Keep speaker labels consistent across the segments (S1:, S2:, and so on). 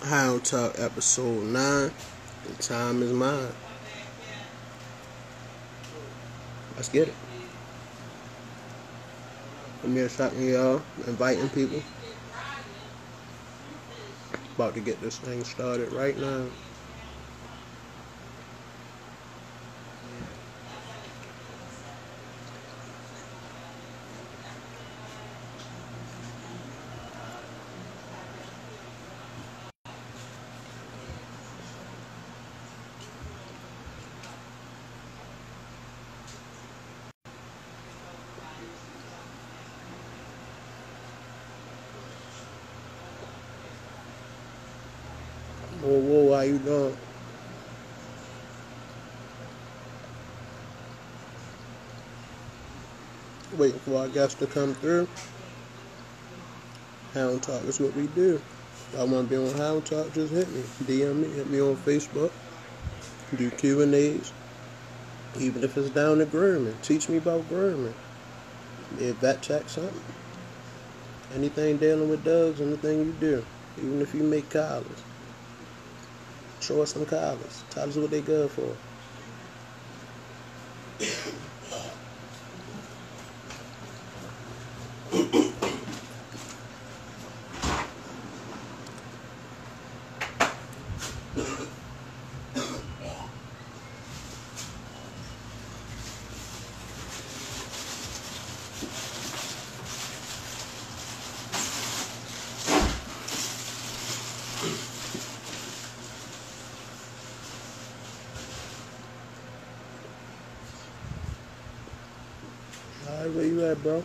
S1: Hound Talk episode 9. The time is mine. Let's get it. I'm here talking to y'all, inviting people. About to get this thing started right now. Whoa, how you doing? Waiting for our guests to come through. Hound Talk is what we do. If I want to be on Hound Talk, just hit me. DM me, hit me on Facebook. Do Q&As. Even if it's down to grooming. Teach me about grooming. Be a vet check, something. Anything dealing with dogs, anything you do. Even if you make collars. Show us some collars. Tell us what they good for. Alright, where you at, bro?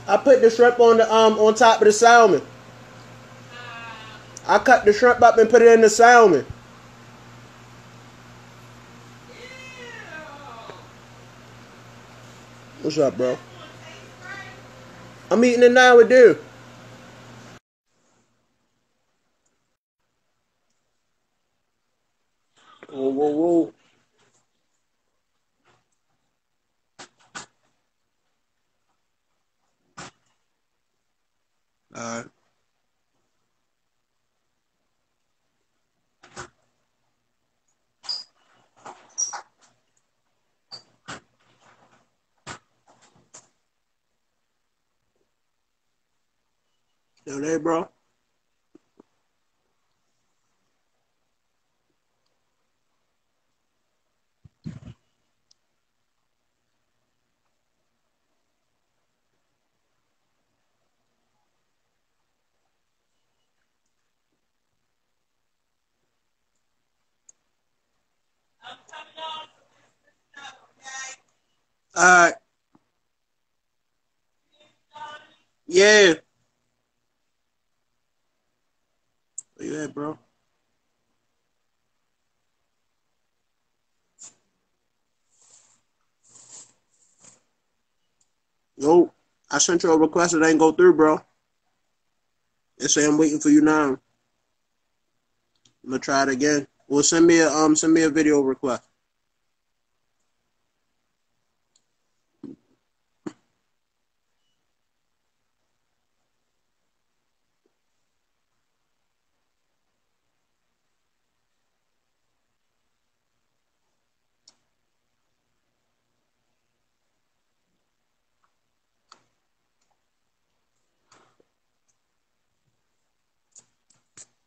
S1: I put the shrimp on the on top of the salmon. I cut the shrimp up and put it in the salmon. What's up, bro? I'm eating it now with you. Whoa. Alright. Still there, bro? Alright. Yeah. Where you at, bro? Yo, I sent you a request that ain't go through, bro. It say I'm waiting for you now. I'm gonna try it again. Well, send me a video request.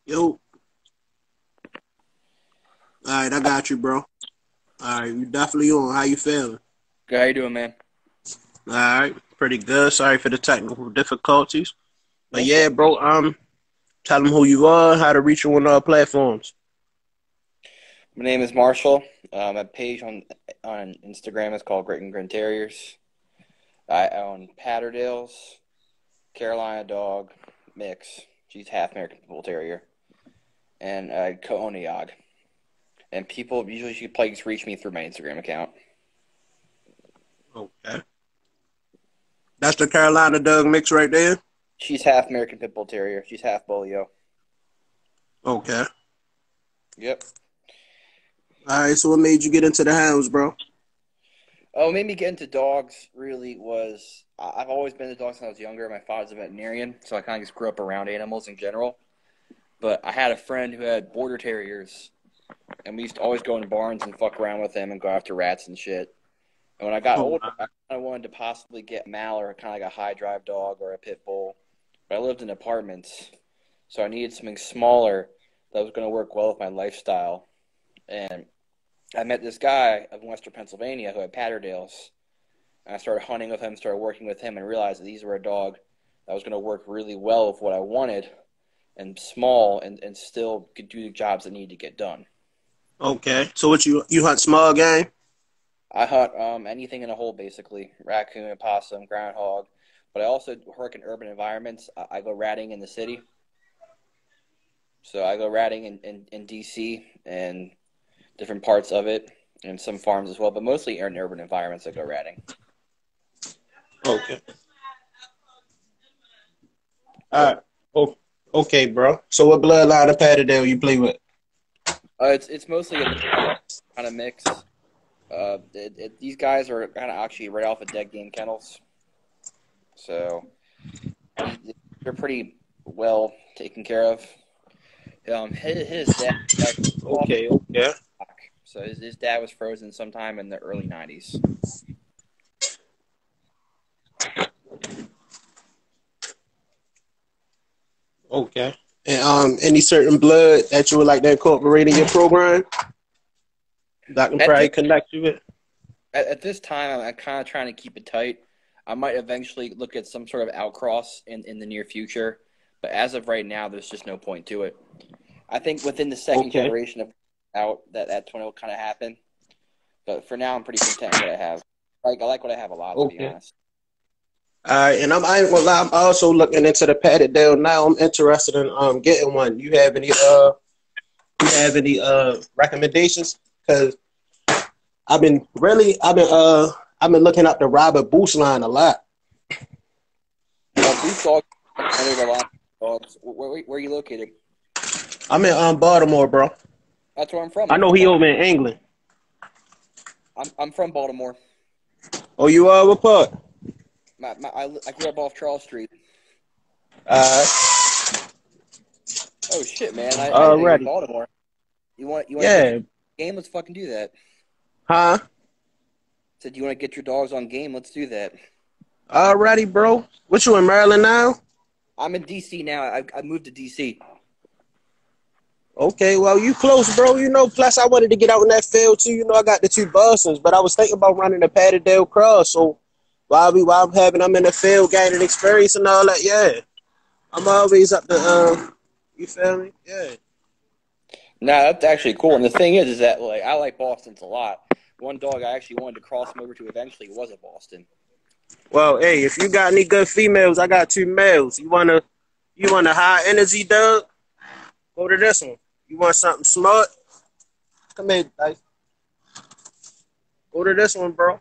S1: Yo. Alright, I got you, bro. Alright, you definitely on. How you feeling?
S2: Good, how you doing, man?
S1: Alright, pretty good. Sorry for the technical difficulties. But yeah, bro, tell them who you are, how to reach you on our platforms.
S2: My name is Marshall. My page on Instagram is called Great and Grin Terriers. I own Patterdales, Carolina Dog Mix. She's half American Bull Terrier, and co-own a Yog. And people usually should please reach me through my Instagram account.
S1: Okay. That's the Carolina Dog mix right there?
S2: She's half American Pit Bull Terrier. She's half Bolio.
S1: Okay.
S2: Yep.
S1: All right, so what made you get into the hounds, bro?
S2: Oh, what made me get into dogs really was I've always been into dogs since I was younger. My father's a veterinarian, so I kind of just grew up around animals in general. But I had a friend who had border terriers, and we used to always go in barns and fuck around with them and go after rats and shit. And when I got
S1: Oh,
S2: older,
S1: wow.
S2: I kind of wanted to possibly get a Mal or kind of like a high drive dog or a pit bull. But I lived in apartments, so I needed something smaller that was going to work well with my lifestyle. And I met this guy up in Western Pennsylvania who had Patterdales. And I started hunting with him, started working with him, and realized that these were a dog that was going to work really well with what I wanted and small and still could do the jobs that need to get done.
S1: Okay. So what you hunt small game?
S2: I hunt anything in a hole, basically. Raccoon, opossum, groundhog. But I also work in urban environments. I go ratting in the city. So I go ratting in D.C. and different parts of it, and some farms as well, but mostly in urban environments I go ratting.
S1: Okay. All right. Oh, okay, bro. So what bloodline of Patterdale you play with?
S2: It's mostly a kind of mix. These guys are kind of actually right off of dead game kennels, so they're pretty well taken care of. His dad off,
S1: Okay, okay.
S2: so his dad was frozen sometime in the early '90s.
S1: Okay. And any certain blood that you would like to incorporate in your program that can
S2: At
S1: probably
S2: this
S1: connect you with?
S2: at this time, I'm kind of trying to keep it tight. I might eventually look at some sort of outcross in the near future, but as of right now, there's just no point to it. I think within the second
S1: Okay.
S2: generation of out that's when it will kind of happen. But for now, I'm pretty content with what I have. I like what I have a lot, to be
S1: Okay.
S2: honest.
S1: All right, and I ain't gonna lie, I'm also looking into the Patterdale now. I'm interested in getting one. You have any recommendations? Because I've been looking up the Robert Boost line a lot.
S2: Boost dogs under the line dogs. Where are you located?
S1: I'm in Baltimore, bro.
S2: That's where I'm from.
S1: I
S2: I'm
S1: know
S2: from
S1: he over
S2: Baltimore.
S1: in England.
S2: I'm from Baltimore.
S1: Oh, you are what part?
S2: I grew up off Charles Street.
S1: Uh,
S2: Oh shit, man! I didn't know you were in
S1: already.
S2: Baltimore. You want to get your
S1: Yeah.
S2: game? Let's fucking do that.
S1: Huh?
S2: Said you want to get your dogs on game? Let's do that.
S1: Already, bro. What you in Maryland now?
S2: I'm in DC now. I moved to DC.
S1: Okay, well, you close, bro. Plus I wanted to get out in that field too. I got the two Bostons, but I was thinking about running the Patterdale Cross. So I'm in the field gaining experience and all that, yeah. I'm always up to you feel me? Yeah.
S2: Nah, that's actually cool. And the thing is that like I like Boston's a lot. One dog I actually wanted to cross him over to eventually was a Boston.
S1: Well, hey, if you got any good females, I got two males. You want a high energy dog? Go to this one. You want something smart? Come here, Dice. Go to this one, bro.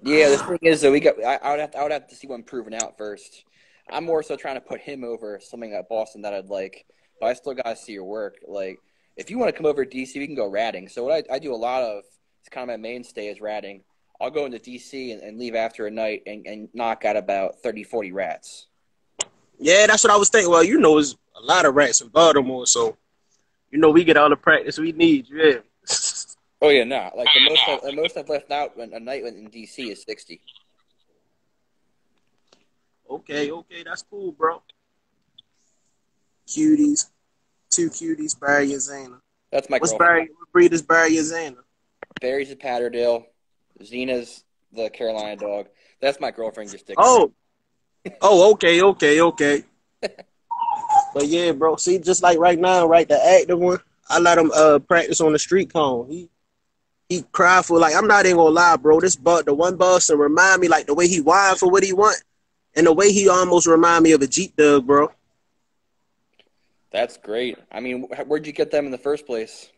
S2: Yeah, the thing is, though, I would have to see one proven out first. I'm more so trying to put him over something at Boston that I'd like, but I still gotta see your work. Like, if you want to come over to DC, we can go ratting. So what I do a lot of, it's kind of my mainstay is ratting. I'll go into DC and leave after a night and knock out about 30, 40 rats.
S1: Yeah, that's what I was thinking. Well, it's a lot of rats in Baltimore, so we get all the practice we need. Yeah.
S2: Oh yeah, no, like the most I've left out a night in DC is 60.
S1: Okay, that's cool, bro. Cuties, two cuties, Barry and Zana.
S2: That's my
S1: What's
S2: girlfriend.
S1: Barry? What breed is Barry and Zana?
S2: Barry's a Patterdale. Zena's the Carolina dog. That's my girlfriend just sticking around.
S1: Oh, okay. But yeah, bro. See, just like right now, right, the active one, I let him practice on the street cone. He cried for like I'm not even gonna lie, bro. The one Boston remind me like the way he whine for what he want, and the way he almost remind me of a Jeep Dug, bro.
S2: That's great. I mean, where'd you get them in the first place?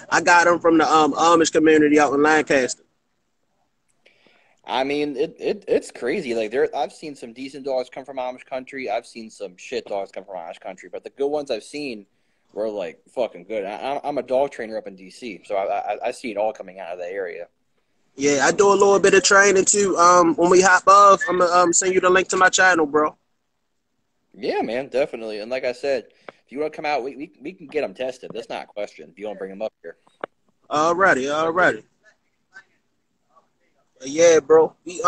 S1: I got him from the Amish community out in Lancaster.
S2: I mean, it's crazy. Like I've seen some decent dogs come from Amish country. I've seen some shit dogs come from Amish country. But the good ones I've seen were like fucking good. I'm a dog trainer up in DC, so I see it all coming out of the area.
S1: Yeah, I do a little bit of training too. When we hop off, I'm gonna send you the link to my channel, bro.
S2: Yeah, man, definitely. And like I said, if you want to come out, we can get them tested. That's not a question. If you want to bring them up here.
S1: Alrighty. Yeah, bro. We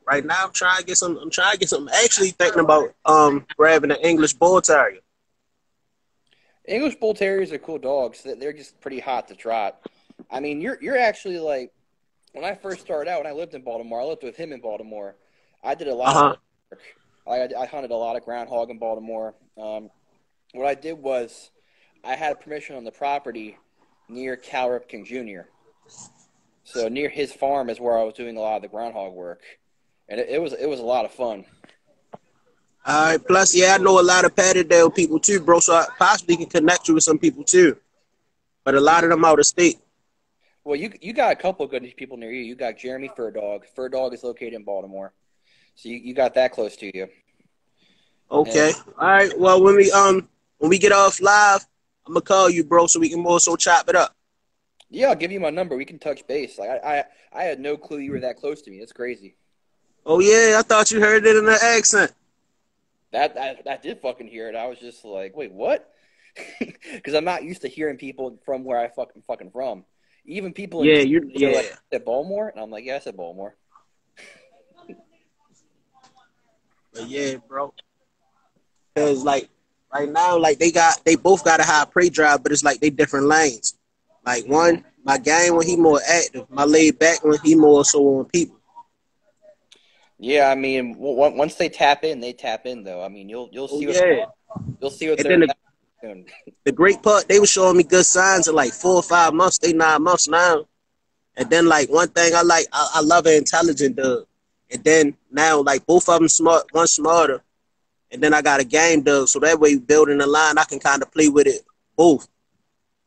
S1: right now I'm trying to get some. I'm trying to get some. Actually thinking about grabbing an English Bull Terrier.
S2: English Bull Terriers are cool dogs. They're just pretty hot to trot. I mean, you're actually like when I first started out when I lived in Baltimore. I lived with him in Baltimore. I did a lot of work. I hunted a lot of groundhog in Baltimore. What I did was I had permission on the property near Cal Ripken Jr. So near his farm is where I was doing a lot of the groundhog work, and it was a lot of fun.
S1: All right. Plus, yeah, I know a lot of Patterdale people too, bro. So I possibly can connect you with some people too. But a lot of them out of state.
S2: Well, you got a couple of good people near you. You got Jeremy Fur Dog. Fur Dog is located in Baltimore, so you got that close to you.
S1: Okay. All right. Well, when we get off live, I'm gonna call you, bro, so we can also chop it up.
S2: Yeah, I'll give you my number. We can touch base. Like I had no clue you were that close to me. It's crazy.
S1: Oh yeah, I thought you heard it in the accent.
S2: That did fucking hear it. I was just like, wait, what? Because I'm not used to hearing people from where I fucking from. Even people in
S1: Yeah,
S2: like, I said Baltimore, and I'm like, yeah, I said Baltimore.
S1: But yeah, bro. Cause like right now, like they both got a high prey drive, but it's like they different lanes. Like one, my game when he more active, my laid back when he more so on people.
S2: Yeah, I mean, once they tap in, they tap in. Though, I mean, you'll see you'll see what
S1: And
S2: they're
S1: then
S2: doing.
S1: the great part, they were showing me good signs in like 4 or 5 months. They 9 months now. And then like one thing I like, I love an intelligent dog. And then now like both of them smart, one smarter. And then I got a game dog, so that way building the line, I can kind of play with it both.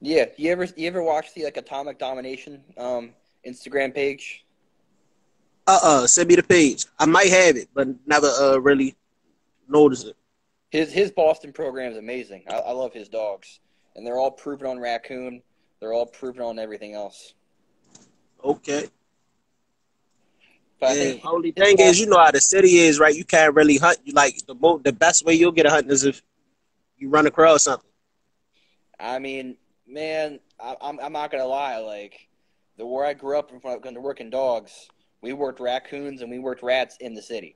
S2: Yeah, you ever watch the like Atomic Domination Instagram page?
S1: Send me the page. I might have it, but never really notice it.
S2: His Boston program is amazing. I love his dogs, and they're all proven on raccoon. They're all proven on everything else.
S1: Okay.
S2: But I
S1: Yeah.
S2: think
S1: Only thing is, you know how the city is, right? You can't really hunt. You like the best way you'll get a hunt is if you run across something.
S2: I mean, man, I'm not gonna lie. Like the where I grew up when I was working dogs, we worked raccoons and we worked rats in the city.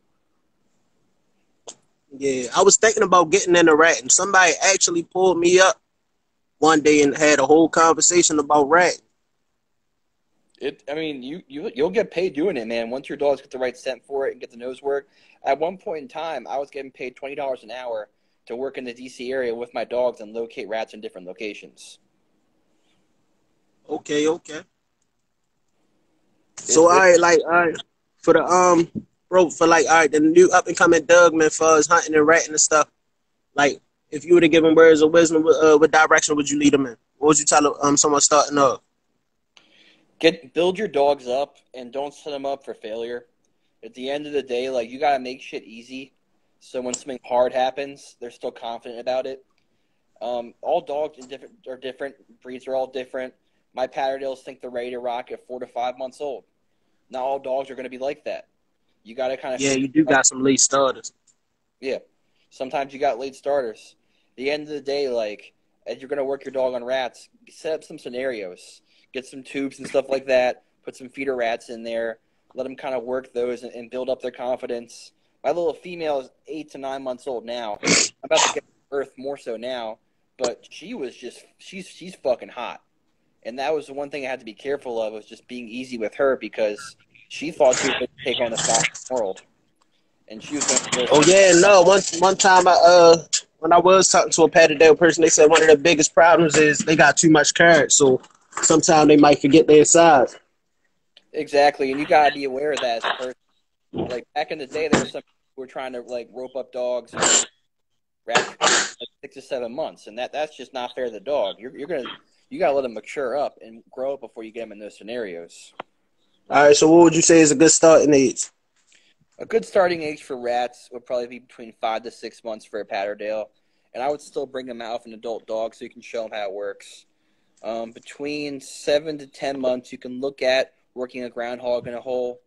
S1: Yeah, I was thinking about getting in a rat, and somebody actually pulled me up one day and had a whole conversation about rat.
S2: I mean, you'll get paid doing it, man. Once your dogs get the right scent for it and get the nose work. At one point in time, I was getting paid $20 an hour to work in the DC area with my dogs and locate rats in different locations.
S1: Okay. So all right, for the bro, for like all right, the new up and coming Dougman for us hunting and ratting and stuff. Like, if you were to give them words of wisdom, what direction would you lead them in? What would you tell someone starting off?
S2: Build your dogs up and don't set them up for failure. At the end of the day, like you gotta make shit easy, so when something hard happens, they're still confident about it. All dogs are different. Breeds are all different. My Patterdales think they're ready to rock at 4 to 5 months old. Not all dogs are going to be like that. You got to kind of
S1: You do got some late starters.
S2: Yeah, sometimes you got late starters. At the end of the day, like as you're going to work your dog on rats, set up some scenarios. Get some tubes and stuff like that. Put some feeder rats in there. Let them kind of work those and build up their confidence. My little female is 8 to 9 months old now. I'm about to get birth more so now, but she's fucking hot. And that was the one thing I had to be careful of was just being easy with her because she thought she was going to take on the fastest world. And she was going to.
S1: Oh yeah, no. One time when I was talking to a Patterdale person, they said one of the biggest problems is they got too much carrot, so sometimes they might forget their size.
S2: Exactly, and you gotta be aware of that as a person. Like back in the day, there were some people who were trying to like rope up dogs and raccoons like 6 to 7 months, and that's just not fair to the dog. You gotta let them mature up and grow up before you get them in those scenarios.
S1: All right, so what would you say is a good starting age?
S2: A good starting age for rats would probably be between 5 to 6 months for a Patterdale, and I would still bring him out with an adult dog so you can show him how it works. Between 7 to 10 months, you can look at working a groundhog in a hole,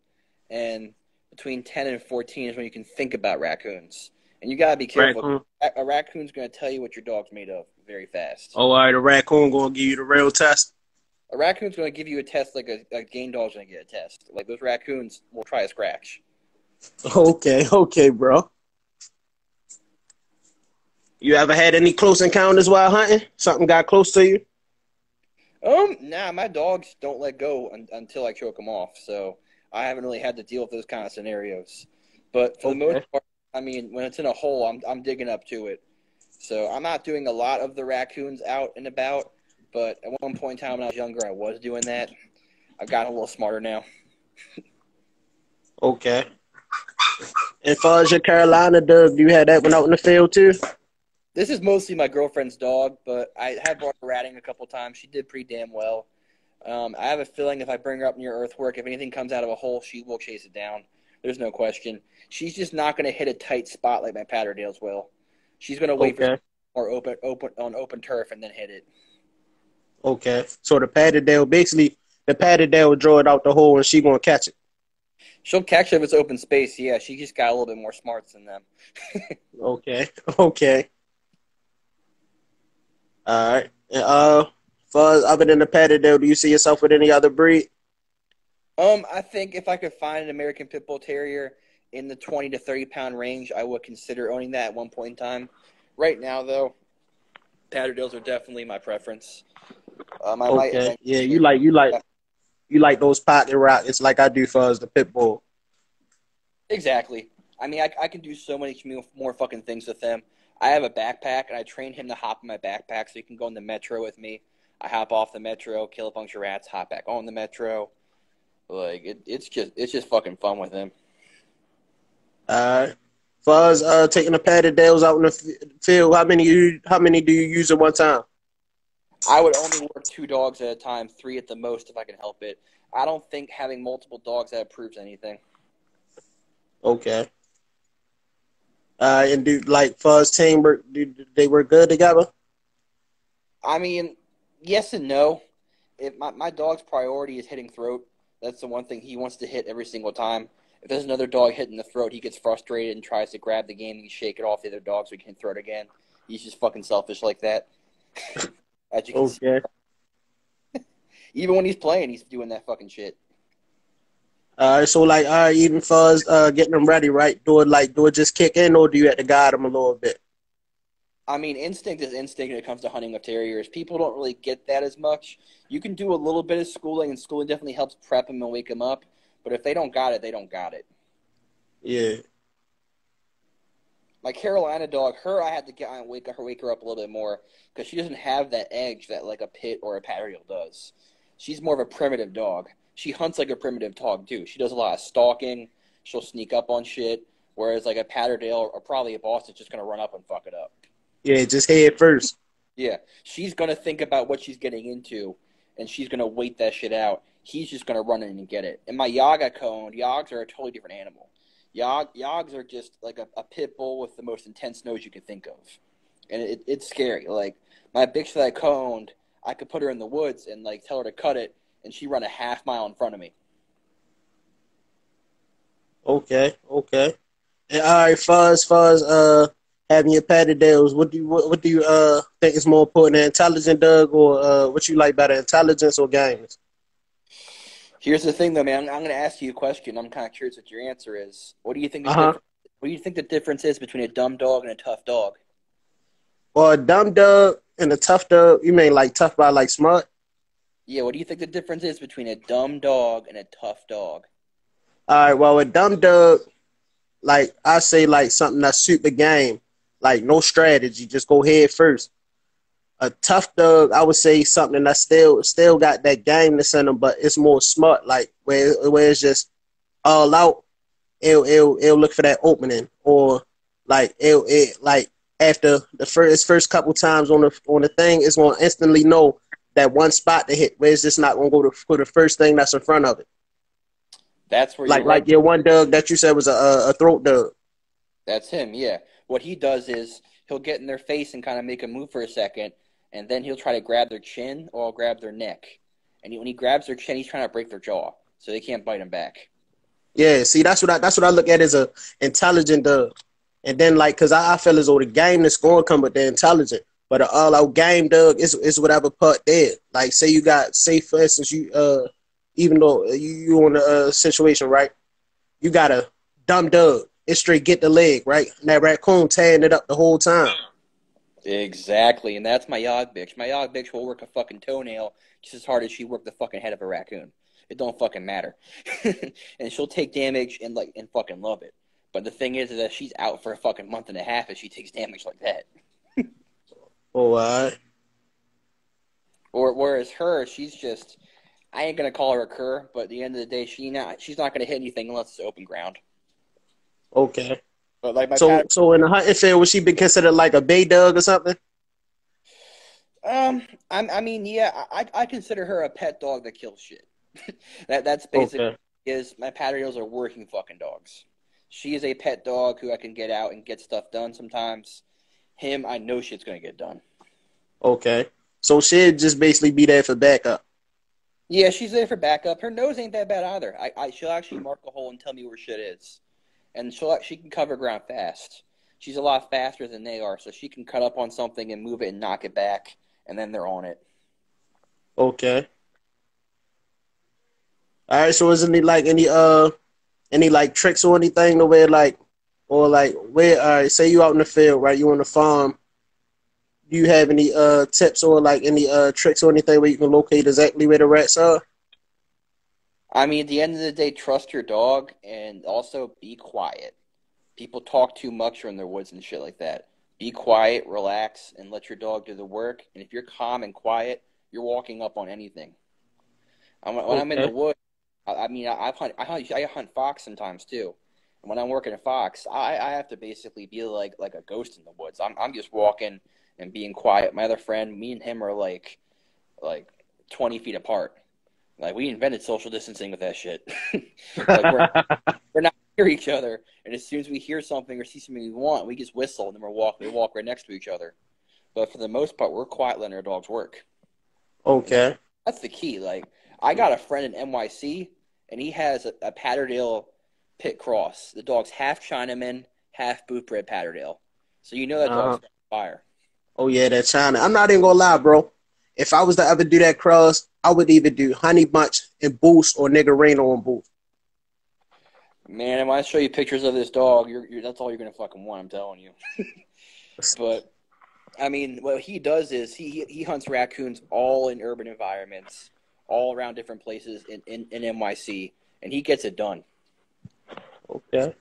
S2: and between 10 and 14 is when you can think about raccoons. And you gotta be careful.
S3: Raccoon.
S2: A raccoon's gonna tell you what your dog's made of very fast.
S3: Oh, all right, a raccoon gonna give you the real test.
S2: A raccoon's gonna give you a test like a game dog's gonna get a test. Like those raccoons will try a scratch.
S3: Okay, bro. You ever had any close encounters while hunting? Something got close to you?
S2: Nah, my dogs don't let go until I choke them off, so I haven't really had to deal with those kind of scenarios. But for the most part, I mean, when it's in a hole, I'm digging up to it. So I'm not doing a lot of the raccoons out and about, but at one point in time when I was younger, I was doing that. I've gotten a little smarter now.
S3: Okay. As far as your Carolina dog, do you have that one out in the field too?
S2: This is mostly my girlfriend's dog, but I have brought her ratting a couple times. She did pretty damn well. I have a feeling if I bring her up near earthwork, if anything comes out of a hole, she will chase it down. There's no question. She's just not going to hit a tight spot like my Patterdales will. She's going to wait for more open turf and then hit it.
S3: Okay. So the Patterdale will draw it out the hole and she going to catch it.
S2: She'll catch it if it's open space, yeah. She just got a little bit more smarts than them.
S3: Okay. All right. Far as other than the Patterdale, do you see yourself with any other breed?
S2: I think if I could find an American Pit Bull Terrier in the 20 to 30 pound range, I would consider owning that at one point in time. Right now, though, Patterdales are definitely my preference.
S3: You like those pocket rockets like I do for us, the Pit Bull.
S2: Exactly. I mean, I can do so many more fucking things with them. I have a backpack, and I train him to hop in my backpack so he can go in the metro with me. I hop off the metro, kill a bunch of rats, hop back on the metro. Like it's just fucking fun with him.
S3: Far as taking the Patterdales out in the field, how many do you use at one time?
S2: I would only work 2 dogs at a time, 3 at the most if I can help it. I don't think having multiple dogs that proves anything.
S3: Okay. And do like Fuzz teamwork? Do they work good together?
S2: I mean, yes and no. My dog's priority is hitting throat. That's the one thing he wants to hit every single time. If there's another dog hitting the throat, he gets frustrated and tries to grab the game and shake it off the other dog so he can hit throat again. He's just fucking selfish like that. As you can see. Even when he's playing, he's doing that fucking shit.
S3: So even Fuzz getting them ready, right? Do it just kick in, or do you have to guide them a little bit?
S2: I mean, instinct is instinct when it comes to hunting with terriers. People don't really get that as much. You can do a little bit of schooling, and schooling definitely helps prep them and wake them up. But if they don't got it, they don't got it.
S3: Yeah.
S2: My Carolina dog, I had to get on and wake her up a little bit more because she doesn't have that edge that like a Pit or a Patterdale does. She's more of a primitive dog. She hunts like a primitive dog too. She does a lot of stalking. She'll sneak up on shit. Whereas like a Patterdale or probably a Boston's just gonna run up and fuck it up.
S3: Yeah, just head first.
S2: Yeah, she's gonna think about what she's getting into, and she's gonna wait that shit out. He's just gonna run in and get it. And my Yog I coned. Yogs are a totally different animal. Yogs are just like a pit bull with the most intense nose you can think of, and it's scary. Like my bitch that I coned, I could put her in the woods and like tell her to cut it, and she run a half mile in front of me.
S3: Okay. And all right, Fuzz, having your Patterdales, what do you think is more important, an intelligent dog, or what you like better, intelligence or games?
S2: Here's the thing, though, man. I'm going to ask you a question. I'm kind of curious what your answer is. What do you think? What do you think the difference is between a dumb dog and a tough dog?
S3: Well, a dumb dog and a tough dog. You mean like tough by like smart?
S2: Yeah. What do you think the difference is between a dumb dog and a tough dog?
S3: All right. Well, a dumb dog, like I say, like something that suit the game, like no strategy, just go head first. A tough dog, I would say something that still got that gameness in them, but it's more smart, like where it's just all out. It'll look for that opening, or like it like after the first couple times on the thing, it's gonna instantly know that one spot to hit. Where it's just not gonna go for the first thing that's in front of it.
S2: That's where
S3: like your one dog that you said was a throat dog.
S2: That's him. Yeah. What he does is he'll get in their face and kind of make a move for a second, and then he'll try to grab their chin or grab their neck. And when he grabs their chin, he's trying to break their jaw, so they can't bite him back.
S3: Yeah, see, that's what I look at as a intelligent dog. And then, like, because I feel as though the game that's going to come with the intelligent. But an all-out game, dog, is whatever part there. Like, say, for instance, even though you in a situation, right? You got a dumb dog. It's straight get the leg, right? And that raccoon tearing it up the whole time.
S2: Exactly, and that's my yog bitch. My yog bitch will work a fucking toenail just as hard as she worked the fucking head of a raccoon. It don't fucking matter. And she'll take damage and fucking love it. But the thing is that she's out for a fucking month and a half if she takes damage like that.
S3: Oh, all right.
S2: Or whereas her, she's just, I ain't gonna call her a cur, but at the end of the day, she's not gonna hit anything unless it's open ground.
S3: Okay.
S2: But like
S3: so in the hunting field, would she be considered like a bay dog or something?
S2: I mean, yeah, I consider her a pet dog that kills shit. That's basically
S3: Okay.
S2: is my Patterdales are working fucking dogs. She is a pet dog who I can get out and get stuff done sometimes. Him, I know shit's gonna get done.
S3: Okay. So she'd just basically be there for backup.
S2: Yeah, she's there for backup. Her nose ain't that bad either. She'll actually mark a hole and tell me where shit is, and she can cover ground fast. She's a lot faster than they are, so she can cut up on something and move it and knock it back, and then they're on it.
S3: Okay. All right. So isn't it like any like tricks or anything the way like or like where all right, say you out in the field, right? You on the farm. Do you have any tips or like any tricks or anything where you can locate exactly where the rats are?
S2: I mean, at the end of the day, trust your dog and also be quiet. People talk too much in their woods and shit like that. Be quiet, relax, and let your dog do the work. And if you're calm and quiet, you're walking up on anything. When I'm in the woods, I hunt fox sometimes too. And when I'm working a fox, I have to basically be like a ghost in the woods. I'm just walking and being quiet. My other friend, me and him are like 20 feet apart. Like, we invented social distancing with that shit. Like, we're not near each other, and as soon as we hear something or see something we want, we just whistle, and then we walk right next to each other. But for the most part, we're quiet letting our dogs work.
S3: Okay.
S2: That's the key. Like, I got a friend in NYC, and he has a Patterdale pit cross. The dog's half Chinaman, half booth-bred Patterdale. So you know that dog's on fire.
S3: Oh yeah, that China. I'm not even gonna lie, bro. If I was to ever do that cross, I would either do Honey Bunch and Boost or Niggerino and Boost.
S2: Man, when I show you pictures of this dog, that's all you're gonna fucking want. I'm telling you. But I mean, what he does is he hunts raccoons all in urban environments, all around different places in NYC, and he gets it done.
S3: Okay.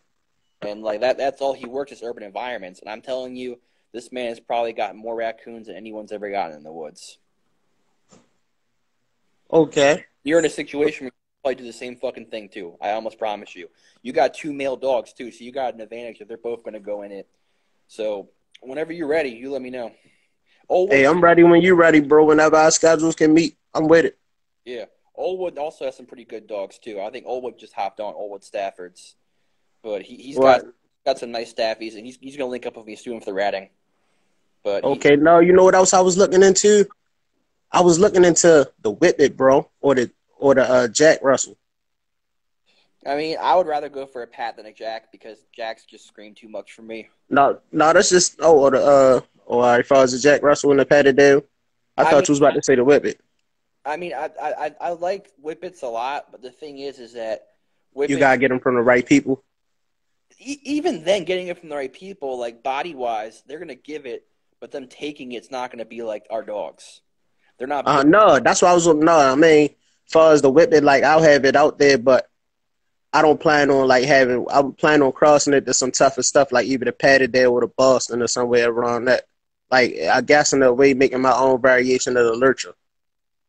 S2: And like that's all he works is urban environments. And I'm telling you, this man has probably got more raccoons than anyone's ever gotten in the woods.
S3: Okay.
S2: You're in a situation where you probably do the same fucking thing too. I almost promise you. You got two male dogs too, so you got an advantage that they're both going to go in it. So whenever you're ready, you let me know.
S3: Hey, I'm ready when you're ready, bro. Whenever our schedules can meet, I'm with it.
S2: Yeah. Oldwood also has some pretty good dogs too. I think Oldwood just hopped on Oldwood Staffords. But he's got some nice staffies, and he's going to link up with me soon for the ratting. But
S3: okay, no, you know what else I was looking into? I was looking into the Whippet, bro, or the Jack Russell.
S2: I mean, I would rather go for a Pat than a Jack because Jacks just scream too much for me.
S3: No, that's just as far as the Jack Russell and the Patterdale, I thought you was about to say the Whippet.
S2: I mean, I like Whippets a lot, but the thing is that Whippets,
S3: you gotta get them from the right people.
S2: Even then, getting it from the right people, like body wise, they're gonna give it, but them taking it's not gonna be like our dogs. They're not.
S3: No, that's why I was. No, I mean, as far as the Whippet, like I'll have it out there, but I don't plan on I would plan on crossing it to some tougher stuff like either the Patterdale or the Boston or somewhere around that. Like I guess in a way making my own variation of the Lurcher.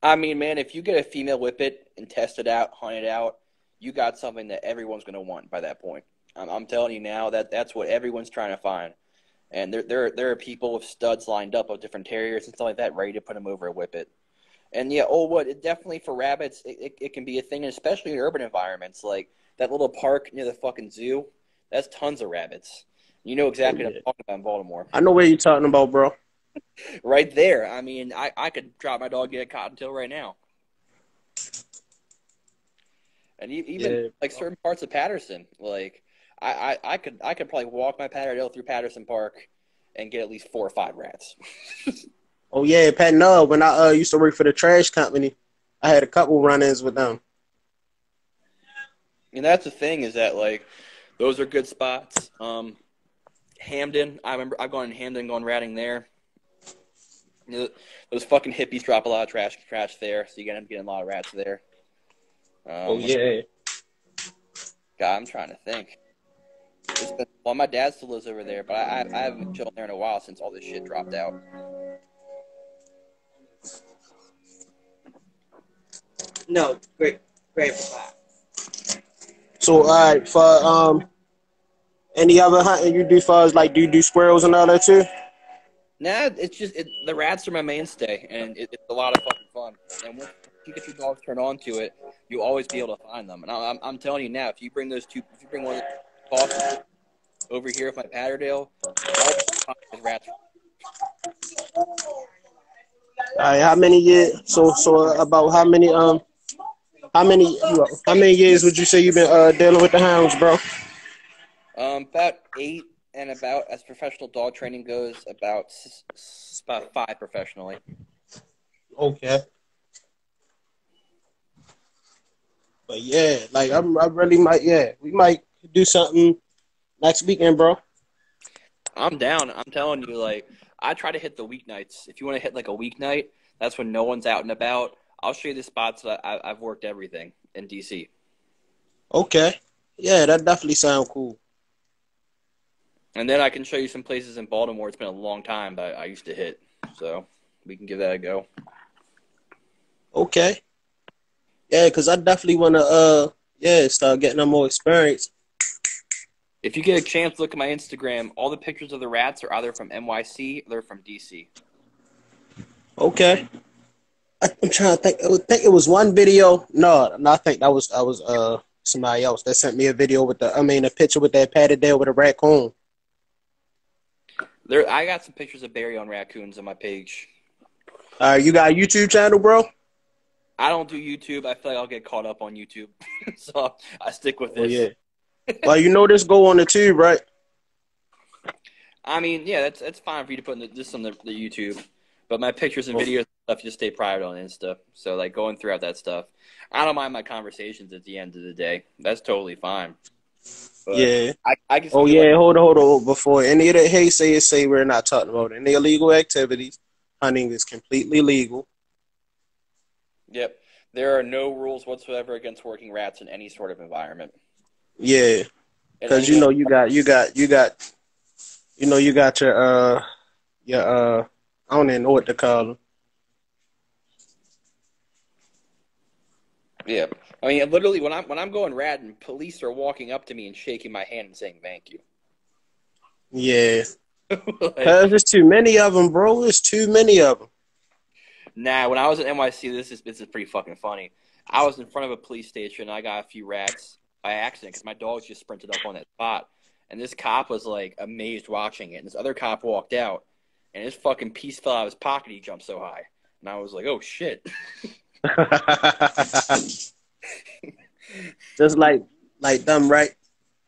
S2: I mean, man, if you get a female Whippet and test it out, hunt it out, you got something that everyone's gonna want by that point. I'm telling you now that's what everyone's trying to find. And there are people with studs lined up of different terriers and stuff like that ready to put them over a Whippet. And yeah, it definitely for rabbits, it can be a thing, especially in urban environments. Like that little park near the fucking zoo, that's tons of rabbits. You know exactly what I'm talking about in Baltimore.
S3: I know where you're talking about, bro.
S2: Right there. I mean, I could drop my dog, get a cottontail right now. And even like certain parts of Patterson, like I could probably walk my Patterdale through Patterson Park and get at least 4 or 5 rats.
S3: Oh yeah, Pat Nell. When I used to work for the trash company, I had a couple run-ins with them.
S2: And that's the thing is that like those are good spots. Hamden, I remember I've gone in Hamden, gone ratting there. You know, those fucking hippies drop a lot of trash there, so you end up getting a lot of rats there.
S3: Oh yeah.
S2: God, I'm trying to think. Well, my dad still lives over there, but I haven't been chilling there in a while since all this shit dropped out.
S4: No, great for that.
S3: So all right, for any other hunting you do for us, like do you do squirrels and all that too?
S2: Nah, it's just the rats are my mainstay, and it's a lot of fucking fun. And once you get your dogs turned on to it, you'll always be able to find them. And I'm telling you now, if you bring one of the Boston over here with my Patterdale, all the rats.
S3: All right, how many years? So about how many years would you say you've been dealing with the hounds, bro?
S2: About 8, and about as professional dog training goes, about 5 professionally.
S3: Okay. But yeah, like I really might. Yeah, we might do something next weekend, bro.
S2: I'm down. I'm telling you, like I try to hit the weeknights. If you want to hit like a weeknight, that's when no one's out and about. I'll show you the spots that I've worked everything in DC.
S3: Okay. Yeah, that definitely sounds cool.
S2: And then I can show you some places in Baltimore. It's been a long time, but I used to hit, so we can give that a go.
S3: Okay. Yeah, because I definitely want to start getting them more experience.
S2: If you get a chance, look at my Instagram. All the pictures of the rats are either from NYC or they're from DC.
S3: Okay. I'm trying to think. I think it was one video. No, I think that was somebody else that sent me a video with a picture with that Patterdale with a raccoon.
S2: I got some pictures of Barry on raccoons on my page.
S3: You got a YouTube channel, bro?
S2: I don't do YouTube. I feel like I'll get caught up on YouTube, so I stick with this.
S3: Oh, yeah. Well, you know this go on the tube, right?
S2: I mean, yeah, that's fine for you to put this on the YouTube, but my pictures and videos and stuff just stay private on Insta. So like going throughout that stuff, I don't mind my conversations at the end of the day. That's totally fine. But
S3: yeah.
S2: I can.
S3: Oh yeah, hold on. Before any of that say we're not talking about any illegal activities. Hunting is completely legal.
S2: Yep, there are no rules whatsoever against working rats in any sort of environment.
S3: Yeah, because you got your I don't even know what to call them.
S2: Yeah, I mean, literally, when I'm going ratting, police are walking up to me and shaking my hand and saying thank you.
S3: Yeah, because there's too many of them, bro. There's too many of them.
S2: Nah, when I was at NYC, this is pretty fucking funny. I was in front of a police station, and I got a few rats by accident because my dogs just sprinted up on that spot. And this cop was, like, amazed watching it. And this other cop walked out, and his fucking piece fell out of his pocket. He jumped so high. And I was like, oh, shit.
S3: Just like them, right?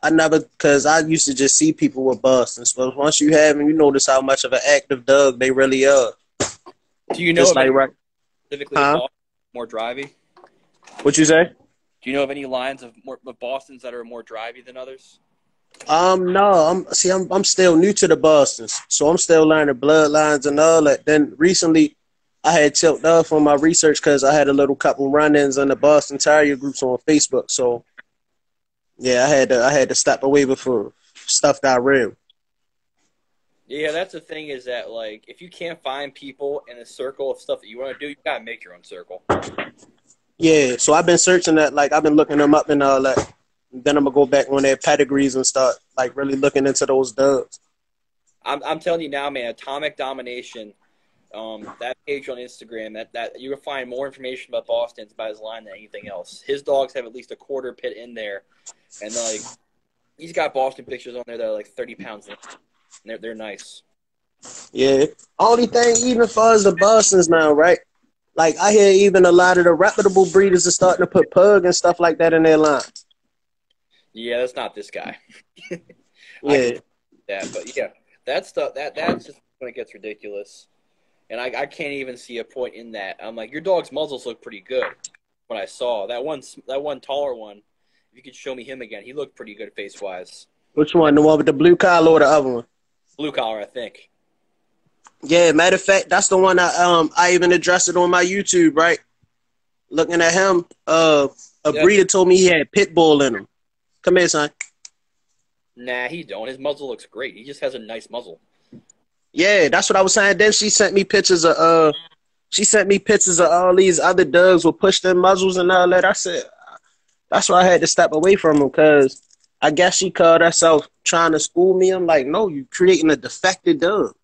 S3: Because I used to just see people with Bostons. But once you have them, you notice how much of an active dog they really are.
S2: Do you know
S3: just like right?
S2: Specifically more drivey?
S3: What you say?
S2: Do you know of any lines of Bostons that are more drivey than others?
S3: No. I'm still new to the Bostons, so I'm still learning bloodlines and all that. Then recently, I had tipped off on my research because I had a little couple run-ins on the Boston Terrier groups on Facebook. So, yeah, I had to step away before stuff got real.
S2: Yeah, that's the thing is that, like, if you can't find people in a circle of stuff that you want to do, you got to make your own circle.
S3: Yeah, so I've been searching that, like, I've been looking them up and all that. And then I'm going to go back on their pedigrees and start, like, really looking into those dogs.
S2: I'm telling you now, man, Atomic Domination, that page on Instagram, that you will find more information about Boston's by his line than anything else. His dogs have at least a quarter pit in there. And, like, He's got Boston pictures on there that are like 30 pounds. And they're nice.
S3: Yeah. Only thing, even for us, the Bostons now, right? Like, I hear even a lot of the reputable breeders are starting to put pug and stuff like that in their line.
S2: Yeah, that's not this guy. I can
S3: Yeah.
S2: that, but yeah, that's just when it gets ridiculous. And I can't even see a point in that. I'm like, your dog's muzzles look pretty good. When I saw that one taller one, if you could show me him again, he looked pretty good face wise.
S3: Which one? The one with the blue collar or the other one?
S2: Blue collar, I think.
S3: Yeah, matter of fact, that's the one I even addressed it on my YouTube, right? Looking at him, a breeder told me he had pit bull in him. Come here, son.
S2: Nah, he don't. His muzzle looks great. He just has a nice muzzle.
S3: Yeah, that's what I was saying. Then she sent me pictures of all these other dogs with pushed in muzzles and all that. I said, that's why I had to step away from him, because I guess she called herself trying to school me. I'm like, no, you creating a defective dog.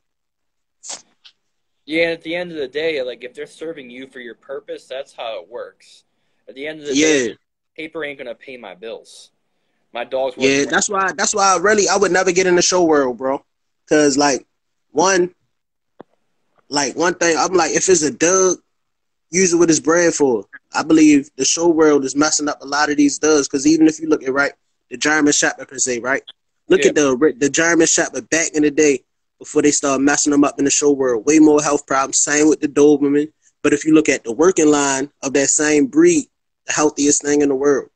S2: Yeah, at the end of the day, like, if they're serving you for your purpose, that's how it works. At the end of the day, paper ain't gonna pay my bills. My dog's worth.
S3: Yeah, that's why I would never get in the show world, bro. Cause one thing, I'm like, if it's a dog, use it what it's bred for. I believe the show world is messing up a lot of these dogs. Cause even if you look at the German Shepherd per se, right? Look at the German Shepherd back in the day before they start messing them up in the show world. Way more health problems. Same with the Doberman. But if you look at the working line of that same breed, the healthiest thing in the world.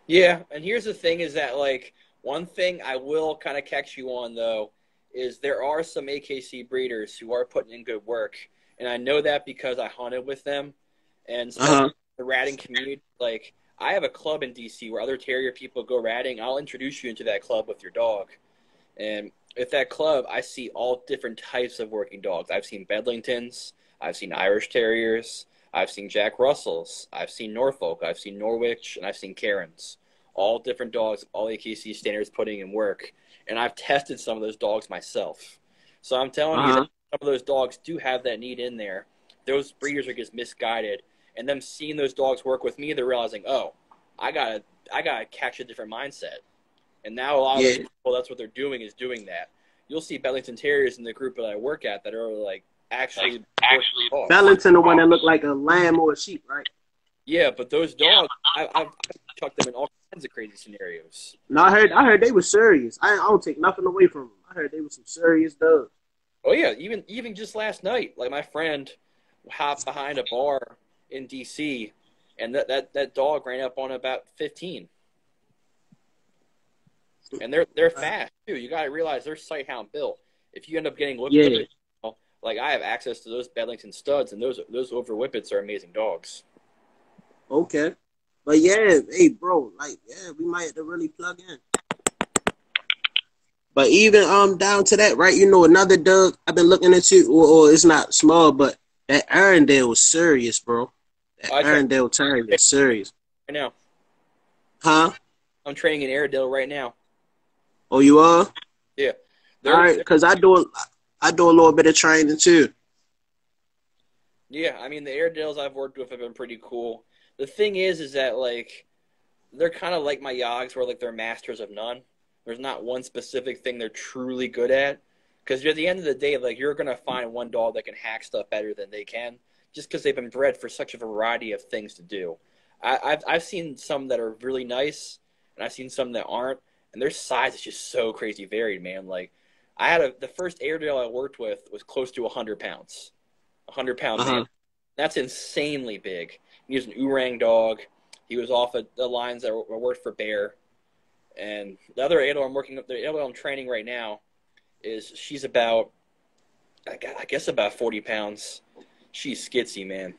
S2: Yeah, and here's the thing is that, like, one thing I will kind of catch you on, though, is there are some AKC breeders who are putting in good work. And I know that because I hunted with them. And the ratting community, like, I have a club in D.C. where other terrier people go ratting. I'll introduce you into that club with your dog. And at that club, I see all different types of working dogs. I've seen Bedlingtons. I've seen Irish Terriers. I've seen Jack Russells. I've seen Norfolk. I've seen Norwich. And I've seen Karens. All different dogs, all AKC standards putting in work. And I've tested some of those dogs myself. So I'm telling you that some of those dogs do have that need in there. Those breeders are just misguided. And them seeing those dogs work with me, they're realizing, oh, I gotta catch a different mindset. And now a lot of people, that's what they're doing, is doing that. You'll see Bedlington Terriers in the group that I work at that are like actually
S3: Bedlington, the one that look like a lamb or a sheep, right?
S2: Yeah, but those dogs, I've chucked them in all kinds of crazy scenarios.
S3: No, I heard they were serious. I don't take nothing away from them. I heard they were some serious dogs.
S2: Oh yeah, even just last night, like, my friend hopped behind a bar in DC, and that dog ran up on about 15. And they're fast too. You got to realize they're sight hound built. If you end up getting whippets, like, I have access to those Bedlington studs, and those over whippets are amazing dogs.
S3: Okay, but yeah, hey bro, like, yeah, we might have to really plug in. But even down to that, right? You know, another dog I've been looking into, or it's not small, but that Arendelle was serious, bro. That Arendelle Terrier is serious.
S2: Right now.
S3: Huh?
S2: I'm training in Airedale right now.
S3: Oh, you are?
S2: Yeah.
S3: All right, because I do a little bit of training too.
S2: Yeah, I mean, the Airedales I've worked with have been pretty cool. The thing is that, like, they're kind of like my Yogs, where, like, they're masters of none. There's not one specific thing they're truly good at. Because at the end of the day, like, you're going to find one dog that can hack stuff better than they can, just because they've been bred for such a variety of things to do. I've seen some that are really nice, and I've seen some that aren't, and their size is just so crazy varied, man. Like, the first Airedale I worked with was close to 100 pounds. 100-pound man. That's insanely big. He was an Oorang dog. He was off of the lines that were worked for Bear. And the other Airedale I'm training right now, she's about, I guess about 40 pounds. She's skitsy, man.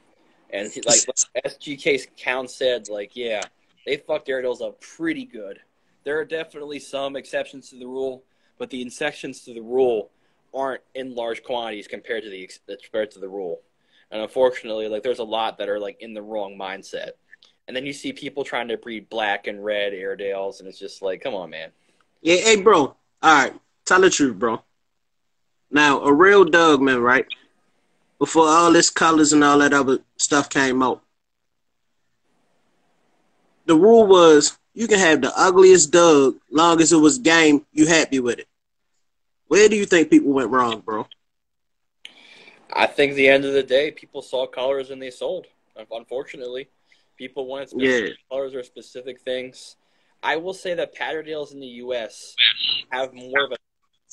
S2: And like SGK's count said, like, yeah, they fucked Airedales up pretty good. There are definitely some exceptions to the rule, but the exceptions to the rule aren't in large quantities compared to the rule. And unfortunately, like, there's a lot that are, like, in the wrong mindset. And then you see people trying to breed black and red Airedales, and it's just like, come on, man.
S3: Yeah, hey, bro. All right, tell the truth, bro. Now, a real dog, man, right? Before all this colors and all that other stuff came out, the rule was You can have the ugliest dog, long as it was game, you happy with it. Where do you think people went wrong, bro?
S2: I think at the end of the day, people saw colors and they sold. Unfortunately, people wanted
S3: Yeah.
S2: specific colors or specific things. I will say that Patterdales in the U.S. have more of a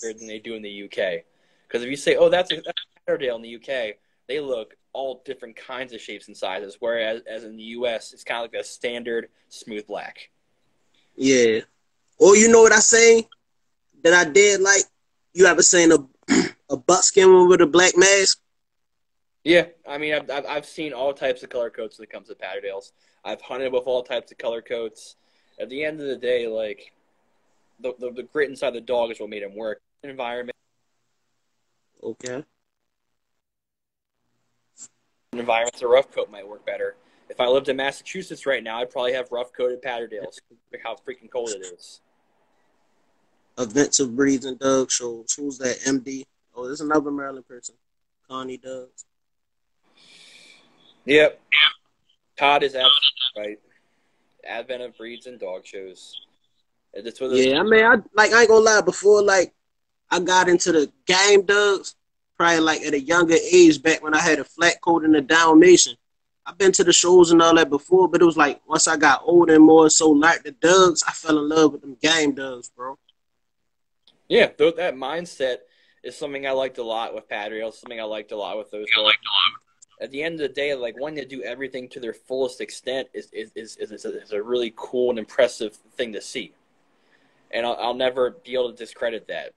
S2: than they do in the UK. Because if you say, "Oh, that's a Patterdale in the UK," they look all different kinds of shapes and sizes. Whereas, as in the US, it's kind of like a standard smooth black.
S3: Yeah. Or you know what I say that I did like? You ever seen a buckskin one with a black mask?
S2: Yeah, I mean, I've seen all types of color coats when it comes to Patterdales. I've hunted with all types of color coats. At the end of the day, like the grit inside the dog is what made him work. Environment.
S3: Okay.
S2: Environments, a rough coat might work better. If I lived in Massachusetts right now, I'd probably have rough coated Patterdales. Look how freaking cold it is.
S3: Events of breeds and dog shows. Who's that? MD. Oh, there's another Maryland person. Connie Dogs.
S2: Yep. Todd is absolutely right. Advent of breeds and dog shows. That's what
S3: Yeah, I mean, I ain't gonna lie. Before, like, I got into the game dogs, probably like at a younger age, back when I had a flat coat and a Dalmatian. I've been to the shows and all that before, but it was like once I got older and more so like the dogs, I fell in love with them game dogs, bro.
S2: Yeah, that mindset is something I liked a lot with Patterdale. Something I liked a lot with those dogs. At the end of the day, like wanting to do everything to their fullest extent is a really cool and impressive thing to see, and I'll never be able to discredit that.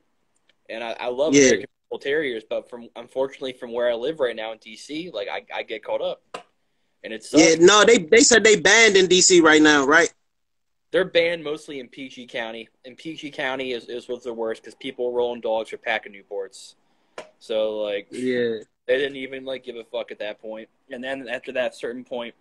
S2: And I love American Bulldog Terriers, but unfortunately from where I live right now in DC, like I get caught up, and it's
S3: yeah. No, they said they banned in DC right now, right?
S2: They're banned mostly in PG County, and PG County is what's the worst because people are rolling dogs for pack of Newports. So like,
S3: Yeah.
S2: They didn't even like give a fuck at that point. And then after that certain point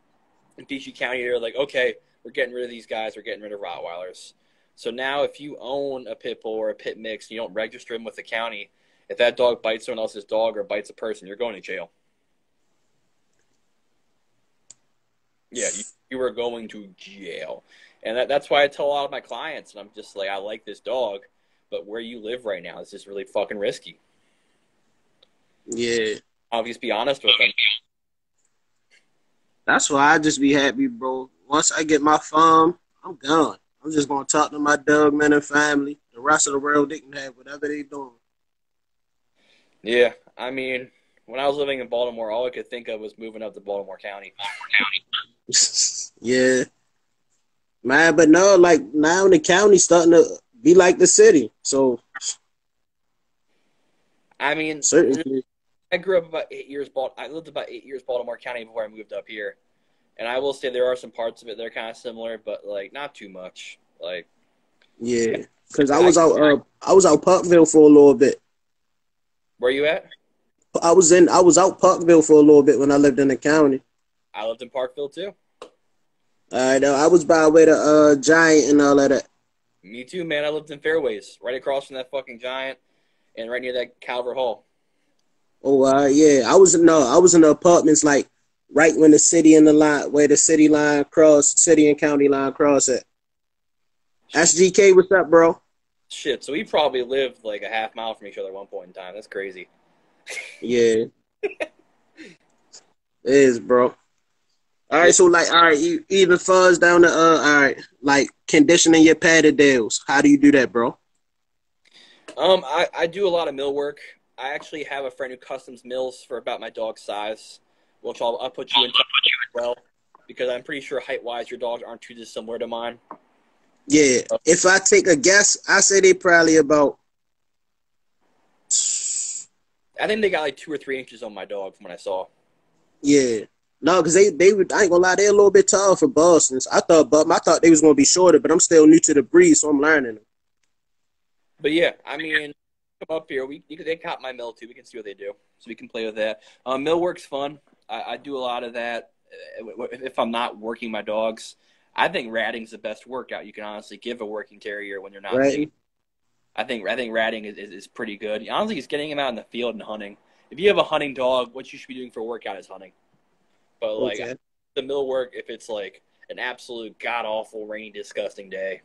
S2: in PG County, they're like, okay, we're getting rid of these guys. We're getting rid of Rottweilers. So now if you own a pit bull or a pit mix and you don't register them with the county, if that dog bites someone else's dog or bites a person, you're going to jail. Yeah, you are going to jail. And that's why I tell a lot of my clients, and I'm just like, I like this dog, but where you live right now is just really fucking risky.
S3: Yeah.
S2: I'll just be honest with them.
S3: That's why I just be happy, bro. Once I get my farm, I'm gone. I'm just gonna talk to my dog man and family. The rest of the world, they can have whatever they doing.
S2: Yeah, I mean, when I was living in Baltimore, all I could think of was moving up to Baltimore County.
S3: Yeah, man. But no, like now the county's starting to be like the city. So,
S2: I mean,
S3: certainly.
S2: I grew up about 8 years. I lived about 8 years Baltimore County before I moved up here, and I will say there are some parts of it that are kind of similar, but like not too much. Like,
S3: Yeah, because I was out Parkville for a little bit.
S2: Where you at?
S3: I was out Parkville for a little bit when I lived in the county.
S2: I lived in Parkville too.
S3: I was by way to Giant and all of that.
S2: Me too, man. I lived in Fairways, right across from that fucking Giant, and right near that Calvert Hall.
S3: Oh, yeah. I was in the apartments like right when the city and the line, where the city and county line cross at. SGK, what's up, bro?
S2: Shit, so we probably lived like a half mile from each other at one point in time. That's crazy.
S3: Yeah. It is, bro. All right, so like, all right, you even fuzz down to all right, like conditioning your Patterdales. How do you do that, bro?
S2: I do a lot of mill work. I actually have a friend who customs mills for about my dog's size, which I'll put you in touch with as well, because I'm pretty sure height-wise your dogs aren't too dissimilar to mine.
S3: Yeah, if I take a guess, I say they probably about.
S2: I think they got like 2 or 3 inches on my dog from what I saw.
S3: Yeah, no, because they would. I ain't gonna lie, they're a little bit tall for Boston's. I thought they was gonna be shorter, but I'm still new to the breed, so I'm learning them.
S2: But yeah, I mean, come up here. They caught my mill too. We can see what they do, so we can play with that. Mill work's fun. I do a lot of that if I'm not working my dogs. I think ratting's the best workout you can honestly give a working terrier when you're not.
S3: Right.
S2: I think ratting is pretty good. Honestly, it's getting him out in the field and hunting. If you have a hunting dog, what you should be doing for a workout is hunting. But like the mill work, if it's like an absolute god-awful, rainy, disgusting day.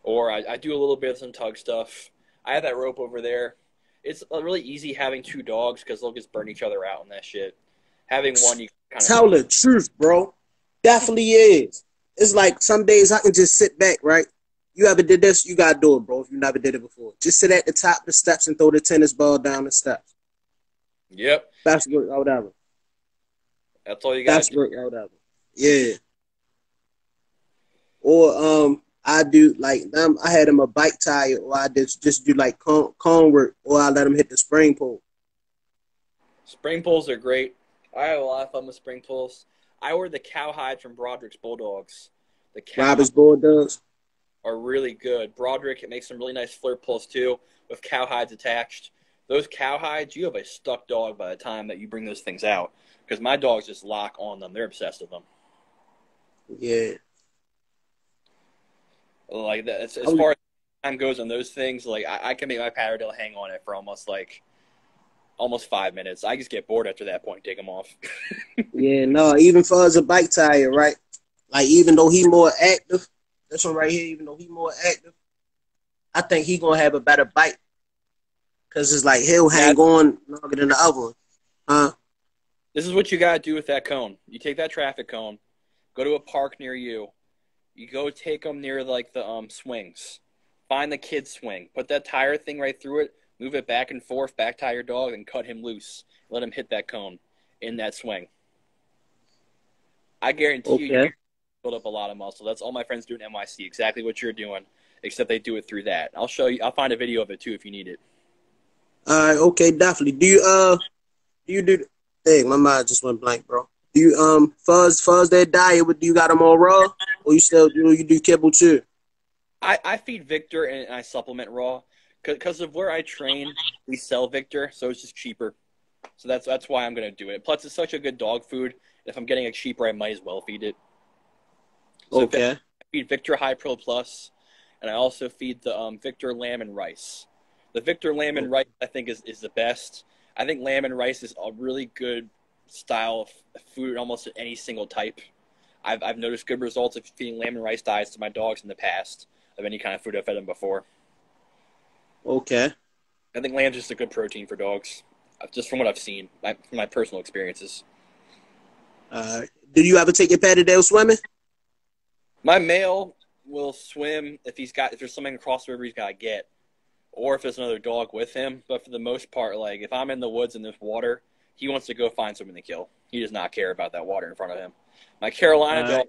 S2: Or I do a little bit of some tug stuff. I have that rope over there. It's really easy having two dogs because they'll just burn each other out and that shit. Having one, you kind of
S3: Tell the truth, bro. Definitely is. It's like some days I can just sit back, right? You ever did this? You gotta do it, bro. If you never did it before, just sit at the top of the steps and throw the tennis ball down the steps.
S2: Yep.
S3: Best work out ever.
S2: That's all you got.
S3: Best work out ever. Yeah. Or I do like them. I had him a bike tire, or I just do like cone work, or I let him hit the spring pole.
S2: Spring poles are great. I have a lot of fun with spring poles. I ordered the cowhide from Broderick's Bulldogs. The
S3: Robert's Bulldogs
S2: are really good. Broderick, it makes some really nice flirt poles too, with cowhides attached. Those cowhides, you have a stuck dog by the time that you bring those things out. Because my dogs just lock on them. They're obsessed with them.
S3: Yeah.
S2: Like that, as far as time goes on those things, like I can make my Patterdale hang on it for almost 5 minutes. I just get bored after that point, take them off.
S3: Yeah, no, even for as a bike tire, right? Like even though he more active, this one right here, even though he more active, I think he gonna have a better bite. Cause it's like he'll hang on longer than the other one. Huh?
S2: This is what you gotta do with that cone. You take that traffic cone, go to a park near you. You go take them near like the swings. Find the kid's swing. Put that tire thing right through it. Move it back and forth. Back tie your dog and cut him loose. Let him hit that cone in that swing. I guarantee you build up a lot of muscle. That's all my friends do in NYC. Exactly what you're doing, except they do it through that. I'll show you. I'll find a video of it too if you need it.
S3: All right. Okay. Definitely. Do you do? Dang, my mind just went blank, bro. Do you fuzz that diet? Do you got them all raw, or you still do kibble too?
S2: I feed Victor and I supplement raw because of where I train. We sell Victor, so it's just cheaper. So that's why I'm gonna do it. Plus, it's such a good dog food. If I'm getting it cheaper, I might as well feed it. So
S3: okay.
S2: I feed Victor High Pro Plus, and I also feed the Victor Lamb and Rice. The Victor Lamb and Rice I think is the best. I think lamb and rice is a really good style of food, almost any single type. I've noticed good results of feeding lamb and rice diets to my dogs in the past of any kind of food I've fed them before.
S3: Okay.
S2: I think lamb's just a good protein for dogs, just from what I've seen, from my personal experiences.
S3: Did you ever take your Patterdale swimming?
S2: My male will swim if there's something across the river he's got to get, or if there's another dog with him. But for the most part, like if I'm in the woods and there's water, he wants to go find something to kill. He does not care about that water in front of him. My Carolina dog,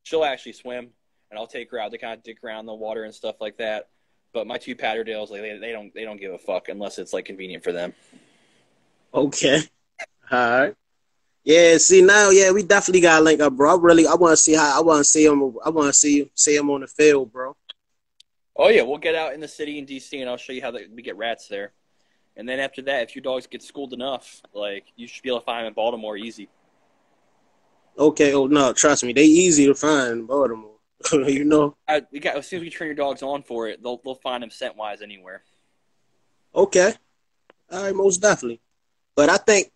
S2: she'll actually swim, and I'll take her out to kind of dig around the water and stuff like that. But my two Patterdales, like they don't give a fuck unless it's like convenient for them.
S3: Okay. All right. Yeah. See now, yeah, we definitely gotta link up, bro. I want to see him. I want to see him on the field, bro.
S2: Oh yeah, we'll get out in the city in DC, and I'll show you how we get rats there. And then after that, if your dogs get schooled enough, like you should be able to find them in Baltimore easy.
S3: Okay. Oh no, trust me, they easy to find in Baltimore. You know.
S2: As soon as we train your dogs on for it, they'll find them scent wise anywhere.
S3: Okay. All right, most definitely. But I think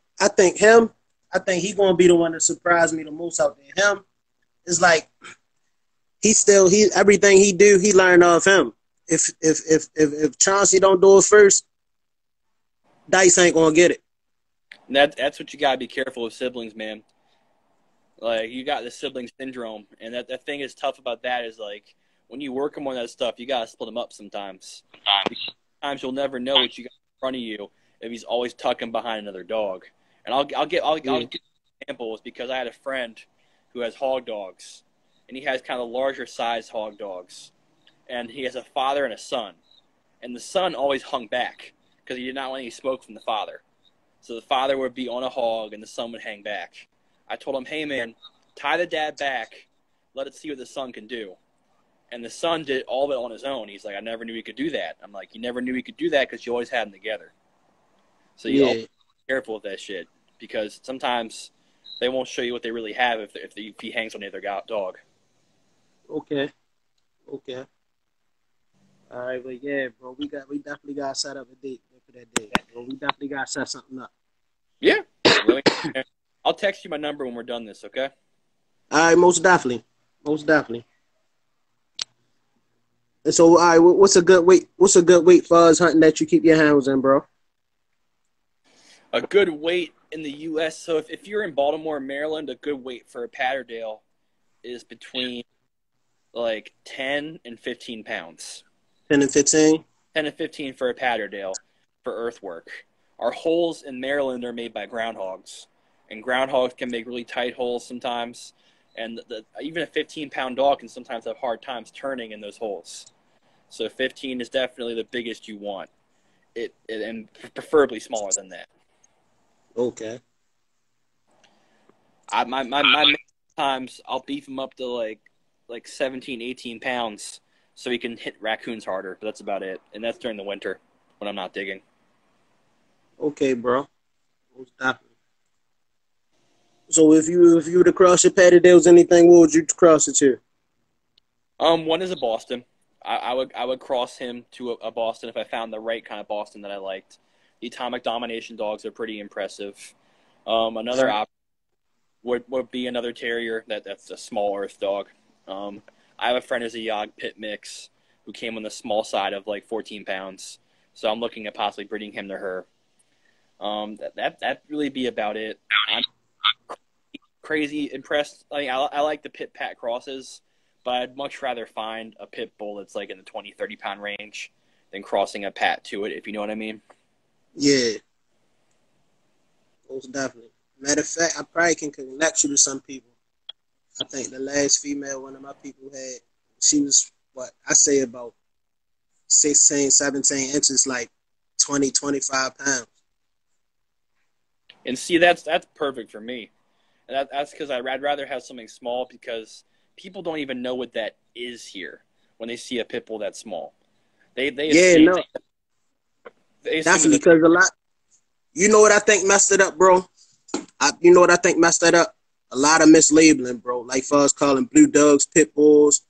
S3: he gonna be the one that surprised me the most out there. Him is like everything he do, he learned off him. If Chauncey don't do it first, Dice ain't gonna get it.
S2: And that's what you gotta be careful with siblings, man. Like you got the sibling syndrome, and that thing is tough about that is like when you work them on that stuff, you gotta split them up sometimes. Sometimes you'll never know what you got in front of you if he's always tucking behind another dog. And I'll give examples because I had a friend who has hog dogs, and he has kind of larger size hog dogs, and he has a father and a son, and the son always hung back because he did not want any smoke from the father. So the father would be on a hog, and the son would hang back. I told him, hey, man, tie the dad back. Let it see what the son can do. And the son did all of it on his own. He's like, I never knew he could do that. I'm like, you never knew he could do that because you always had them together. So you always be careful with that shit because sometimes they won't show you what they really have if he hangs on the other dog.
S3: Okay. All right, but yeah, bro, we definitely got to set up a date for that day. Bro, we definitely got to set something up.
S2: Yeah. I'll text you my number when we're done this, okay?
S3: All right, most definitely. Most definitely. And so, all right, what's a good weight? What's a good weight for us hunting that you keep your hounds in, bro?
S5: A good weight in the U.S. So if you're in Baltimore, Maryland, a good weight for a Patterdale is between like 10 and 15 pounds.
S3: 10 and 15?
S5: 10 and 15 for a Patterdale for earthwork. Our holes in Maryland are made by groundhogs, and groundhogs can make really tight holes sometimes. And even a 15-pound dog can sometimes have hard times turning in those holes. So 15 is definitely the biggest you want. And preferably smaller than that.
S3: Okay.
S5: My times I'll beef him up to like 17, 18 pounds so he can hit raccoons harder. But that's about it, and that's during the winter when I'm not digging.
S3: Okay, bro. Most definitely. So if you were to cross your Patterdales, anything, what would you cross it to?
S5: One is a Boston. I would cross him to a Boston if I found the right kind of Boston that I liked. The Atomic Domination dogs are pretty impressive. Another option would be another terrier that's a small earth dog. I have a friend who's a Yog Pit mix who came on the small side of like 14 pounds. So I'm looking at possibly breeding him to her. That really be about it. I'm crazy impressed. I like the Pit Pat crosses, but I'd much rather find a pit bull that's like in the 20, 30 pound range than crossing a Pat to it, if you know what I mean.
S3: Yeah. Most definitely. Matter of fact, I probably can connect you to some people. I think the last female one of my people had, she was, what, I say about 16, 17 inches, like 20, 25 pounds.
S5: And see, that's perfect for me. And that's because I'd rather have something small because people don't even know what that is here when they see a pit bull that small. They assume,
S3: no. Definitely, because a lot, you know what I think messed it up, bro? You know what I think messed that up? A lot of mislabeling, bro. Like for us calling blue dogs pit bulls,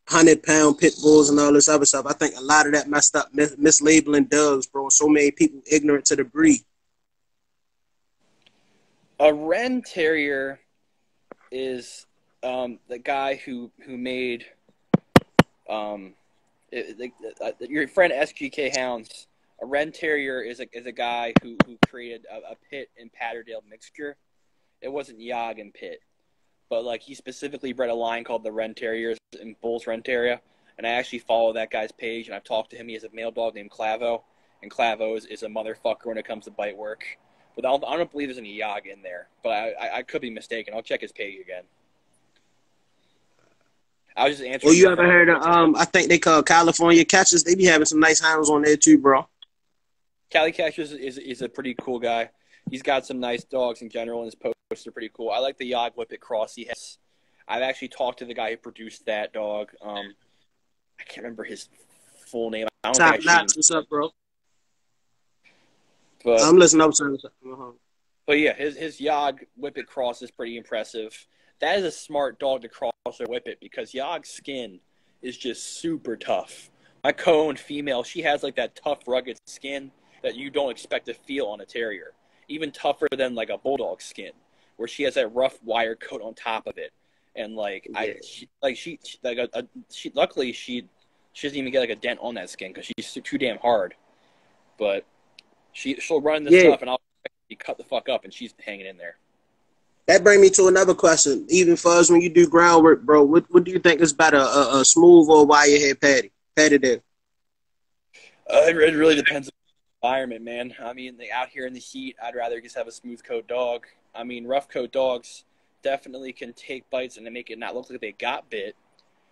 S3: 100-pound pit bulls, and all this other stuff. I think a lot of that messed up mislabeling dogs, bro. So many people ignorant to the breed.
S5: A Ren Terrier is the guy who made your friend SGK Hounds. A Ren Terrier is a guy who created a Pit and Patterdale mixture. It wasn't Yog and Pit, but like he specifically bred a line called the Ren Terriers and Bulls Ren Terrier. And I actually follow that guy's page, and I've talked to him. He has a male dog named Clavo, and Clavo is a motherfucker when it comes to bite work. But I don't believe there's any Yog in there, but I could be mistaken. I'll check his page again. I was just answering.
S3: Well, you ever heard of, I think they call California Catchers? They be having some nice hounds on there too, bro.
S5: Cali Catchers is a pretty cool guy. He's got some nice dogs in general, and his posts are pretty cool. I like the Yog Whippet Cross he has. I've actually talked to the guy who produced that dog. I can't remember his full name. I don't
S3: Top
S5: think I
S3: notch. What's up, bro?
S5: But
S3: I'm listening. I'm saying.
S5: But yeah, his Yog Whippet Cross is pretty impressive. That is a smart dog to cross or whippet because Yog's skin is just super tough. My co-owned female, she has like that tough, rugged skin that you don't expect to feel on a terrier. Even tougher than like a bulldog skin, where she has that rough wire coat on top of it. And like luckily she doesn't even get like a dent on that skin because she's too damn hard. But she'll run this stuff and I'll be cut the fuck up and she's hanging in there.
S3: That brings me to another question. Even for us, when you do groundwork, bro, what do you think is better, a smooth or wire head patty? Patty there.
S5: It really depends on the environment, man. I mean, out here in the heat, I'd rather just have a smooth coat dog. I mean, rough coat dogs definitely can take bites and make it not look like they got bit.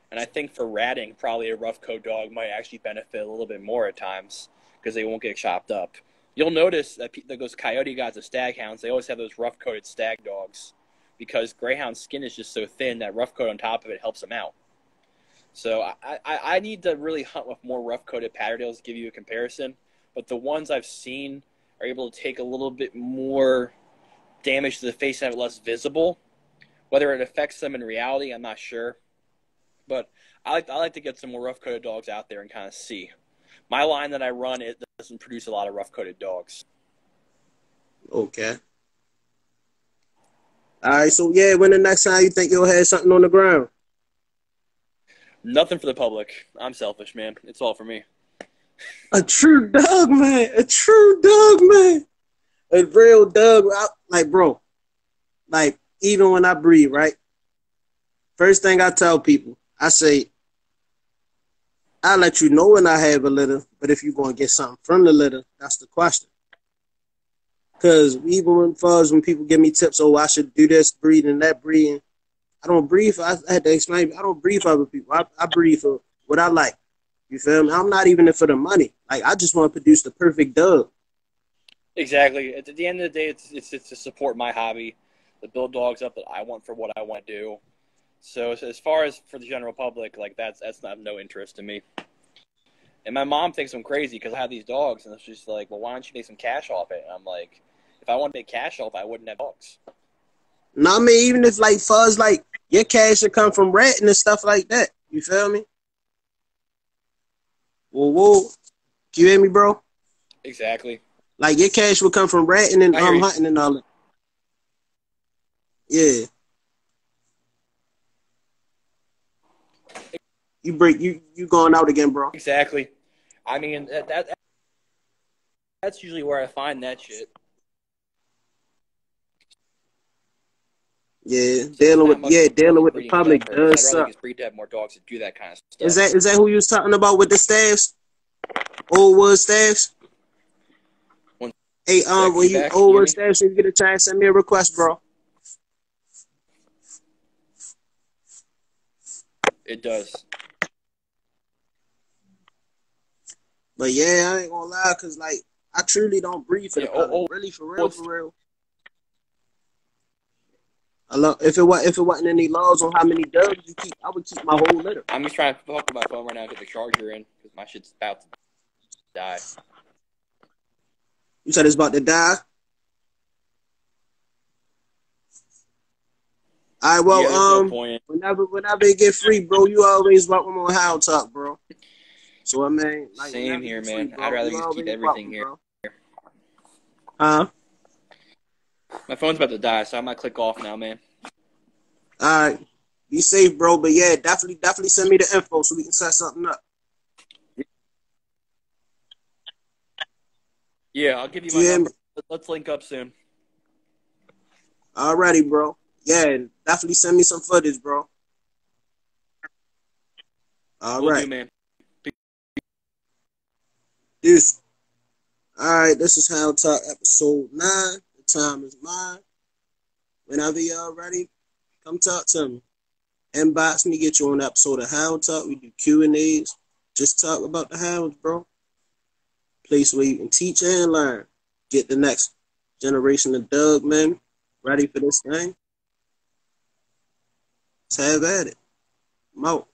S5: And I think for ratting, probably a rough coat dog might actually benefit a little bit more at times because they won't get chopped up. You'll notice that those coyote guys, the stag hounds, they always have those rough-coated stag dogs because greyhound skin is just so thin that rough coat on top of it helps them out. So I need to really hunt with more rough-coated Patterdales to give you a comparison. But the ones I've seen are able to take a little bit more damage to the face and have it less visible. Whether it affects them in reality, I'm not sure. But I like to get some more rough-coated dogs out there and kind of see. My line that I run, it doesn't produce a lot of rough-coated dogs.
S3: Okay. All right, so yeah, when the next time you think you'll have something on the ground?
S5: Nothing for the public. I'm selfish, man. It's all for me.
S3: A true dog, man. A true dog, man. A real dog. Like, bro, like, even when I breed, right? First thing I tell people, I say, I'll let you know when I have a litter, but if you're going to get something from the litter, that's the question. Because even when people give me tips, oh, I should do this breeding and that breeding, I don't breed for, I had to explain, I don't breed for other people. I breed for what I like. You feel me? I'm not even in for the money. Like, I just want to produce the perfect dog.
S5: Exactly. At the end of the day, it's to support my hobby, to build dogs up that I want for what I want to do. So as far as for the general public, like that's not no interest to me. And my mom thinks I'm crazy because I have these dogs, and she's like, "Well, why don't you make some cash off it?" And I'm like, "If I want to make cash off, I wouldn't have dogs."
S3: No, I mean, even if like fuzz, like your cash should come from ratting and stuff like that. You feel me? Whoa. Can you hear me, bro?
S5: Exactly.
S3: Like your cash would come from ratting and hunting and all that. Yeah. You going out again, bro.
S5: Exactly. I mean that's usually where I find that shit.
S3: Yeah,
S5: So
S3: dealing with the public does
S5: I'd rather
S3: suck.
S5: just breed to have more dogs to do that kind of stuff.
S3: Is that who you was talking about with the staffs? Old wood staffs? Hey, when you old wood staffs, you get a chance, send me a request, bro.
S5: It does.
S3: But yeah, I ain't gonna lie, cause like I truly don't breed for the public. Really, for real. If it wasn't any laws on how many dogs you keep, I would keep my whole litter.
S5: I'm just trying to hook up my phone right now and get the charger in because my shit's about to die.
S3: You said it's about to die? All right, well,
S5: yeah, no point.
S3: whenever it get free, bro, you always welcome on Hound Talk, bro. So I mean, like,
S5: same here, man.
S3: Free,
S5: I'd rather just keep everything here.
S3: Bro. Huh?
S5: My phone's about to die, so I might click off now, man.
S3: All right, be safe, bro. But yeah, definitely send me the info so we can set something up.
S5: Yeah, I'll give you my number. Let's link up soon.
S3: Alrighty, bro. Yeah, definitely send me some footage, bro. All right,
S5: man.
S3: Deuce. All right, this is Hound Talk episode 9. The time is mine. Whenever y'all ready, come talk to me. Inbox me, get you on an episode of Hound Talk. We do Q&As. Just talk about the hounds, bro. Place where you can teach and learn. Get the next generation of dog men ready for this thing. Let's have at it. I'm out.